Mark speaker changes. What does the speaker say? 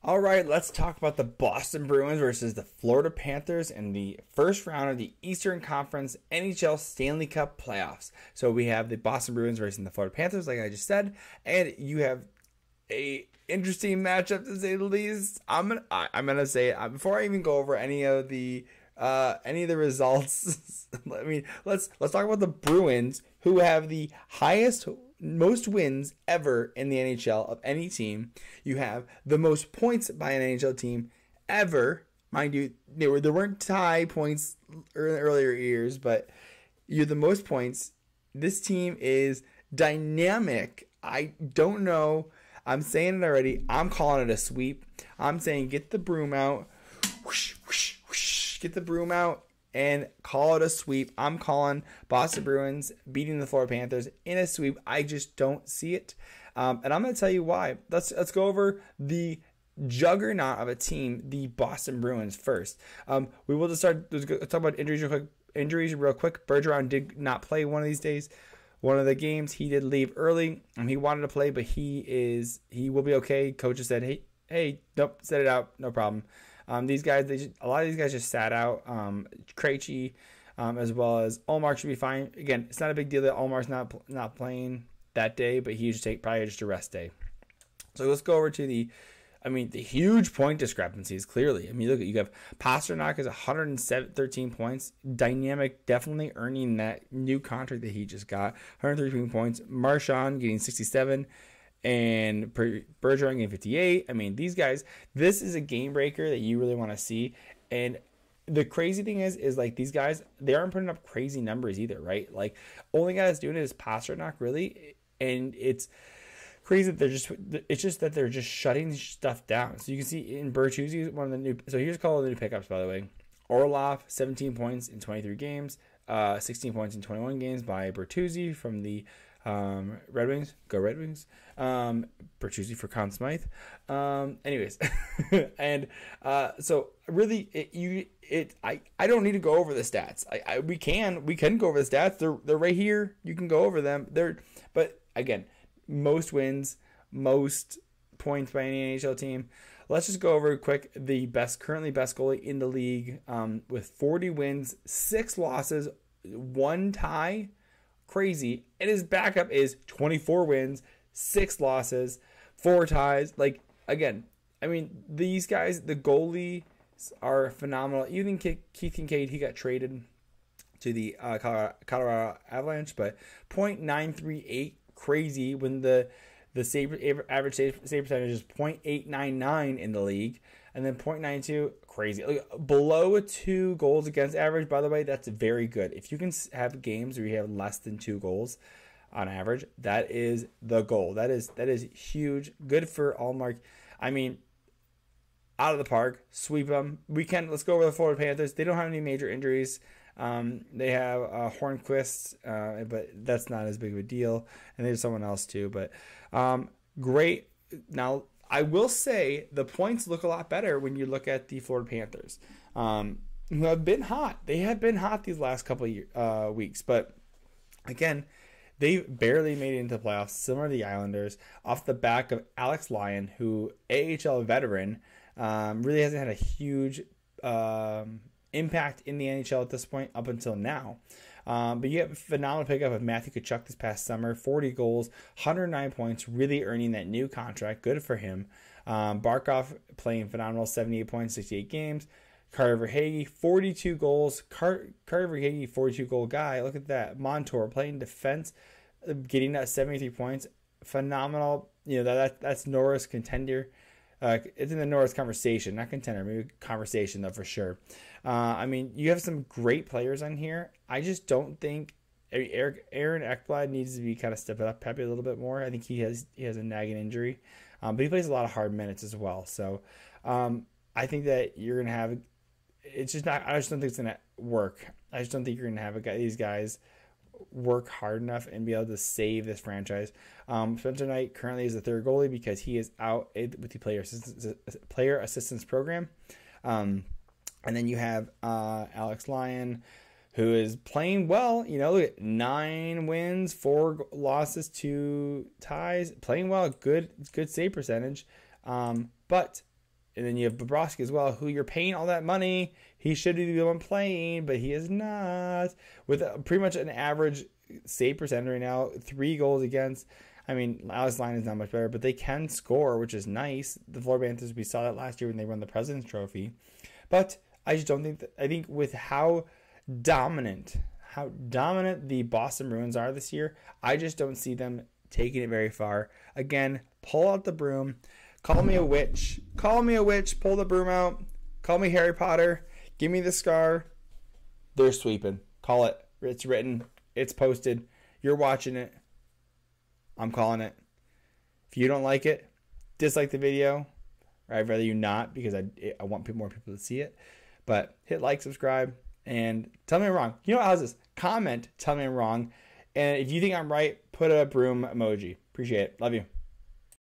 Speaker 1: All right, let's talk about the Boston Bruins versus the Florida Panthers in the first round of the Eastern Conference NHL Stanley Cup playoffs. So we have the Boston Bruins versus the Florida Panthers, like I just said, and you have a interesting matchup to say the least. I'm gonna say before I even go over any of the results. Let's talk about the Bruins, who have the most wins ever in the NHL of any team. You have the most points by an NHL team ever. Mind you, there weren't tie points in earlier years, but you're the most points. This team is dynamic. I don't know. I'm saying it already. I'm calling it a sweep. I'm saying get the broom out. Whoosh, whoosh, whoosh. Get the broom out and call it a sweep. I'm calling Boston Bruins beating the Florida Panthers in a sweep. I just don't see it. And I'm going to tell you why. Let's go over the juggernaut of a team, the Boston Bruins, first. We will just let's talk about injuries real quick. Bergeron did not play one of these days. One of the games, he did leave early. He wanted to play, but he will be okay. Coaches said, hey, nope, set it out, no problem. A lot of these guys just sat out. Krejci, as well as Ullmark should be fine. Again, it's not a big deal that Ullmark's not playing that day, but he should probably just a rest day. So let's go over to the huge point discrepancies, clearly. Look, you have Pastrnak is 113 points. Dynamic, definitely earning that new contract that he just got. 113 points. Marchand getting 67. And Bergeron getting 58. These guys, this is a game breaker that you really want to see. And the crazy thing is like these guys, they aren't putting up crazy numbers either, right? Like, only guy that's doing it is Pastrnak, really. And it's crazy that they're just shutting stuff down. So you can see in Bertuzzi, one of the new. So here's all the new pickups, by the way. Orlov, 17 points in 23 games, 16 points in 21 games by Bertuzzi from the Red Wings. Go Red Wings. Bertuzzi for Conn Smythe. Anyways, and so really, I don't need to go over the stats. We can go over the stats. They're right here. You can go over them. But again, most wins, most points by any NHL team. Let's just go over quick the currently best goalie in the league, with 40 wins, 6 losses, 1 tie. Crazy. And his backup is 24 wins, 6 losses, 4 ties. Like, again, these guys, the goalies are phenomenal. Even Keith Kincaid, he got traded to the Colorado Avalanche, but .938, crazy, when the average save percentage is .899 in the league, and then .92, crazy. Below 2 goals against average, by the way, that's very good. If you can have games where you have less than 2 goals on average, that is the goal. That is huge. Good for Ullmark. Out of the park, sweep them. Let's go over the Florida Panthers. They don't have any major injuries. They have Hornquist, but that's not as big of a deal. And there's someone else too. But great. Now, I will say the points look a lot better when you look at the Florida Panthers, who have been hot. They have been hot these last couple of weeks. But again, they barely made it into the playoffs, similar to the Islanders, off the back of Alex Lyon, who AHL veteran, really hasn't had a huge impact in the NHL at this point up until now. But you have a phenomenal pickup of Matthew Tkachuk this past summer, 40 goals, 109 points, really earning that new contract. Good for him. Barkov playing phenomenal, 78 points, 68 games. Carter Verhaeghe, 42 goals. Carter Verhaeghe, 42-goal guy. Look at that. Montour playing defense, getting that 73 points. Phenomenal. That's Norris contender. It's in the Norris conversation, not contender, maybe conversation though for sure. You have some great players on here. I just don't think Aaron Ekblad needs to be kind of stepping up Pepe a little bit more. I think he has a nagging injury, but he plays a lot of hard minutes as well. So I think that you're gonna have. It's just not. I just don't think it's gonna work. I just don't think you're gonna have these guys work hard enough and be able to save this franchise. Spencer Knight currently is the 3rd goalie because he is out with the player assistance program. And then you have Alex Lyon, who is playing well. Look at 9 wins, 4 losses, 2 ties, playing well, good save percentage. But And then you have Bobrovsky as well, who you're paying all that money. He should be the one playing, but he is not. With pretty much an average save percentage right now, 3 goals against. I mean, Alex Line is not much better, but they can score, which is nice. The Florida Panthers, we saw that last year when they won the President's Trophy. But I just don't think I think with how dominant the Boston Bruins are this year, I just don't see them taking it very far. Again, pull out the broom. Call me a witch. Call me a witch. Pull the broom out. Call me Harry Potter. Give me the scar. They're sweeping. Call it. It's written. It's posted. You're watching it. I'm calling it. If you don't like it, dislike the video. Or I'd rather you not, because I want more people to see it. But hit like, subscribe, and tell me I'm wrong. You know how's this? Comment. Tell me I'm wrong. And if you think I'm right, put a broom emoji. Appreciate it. Love you.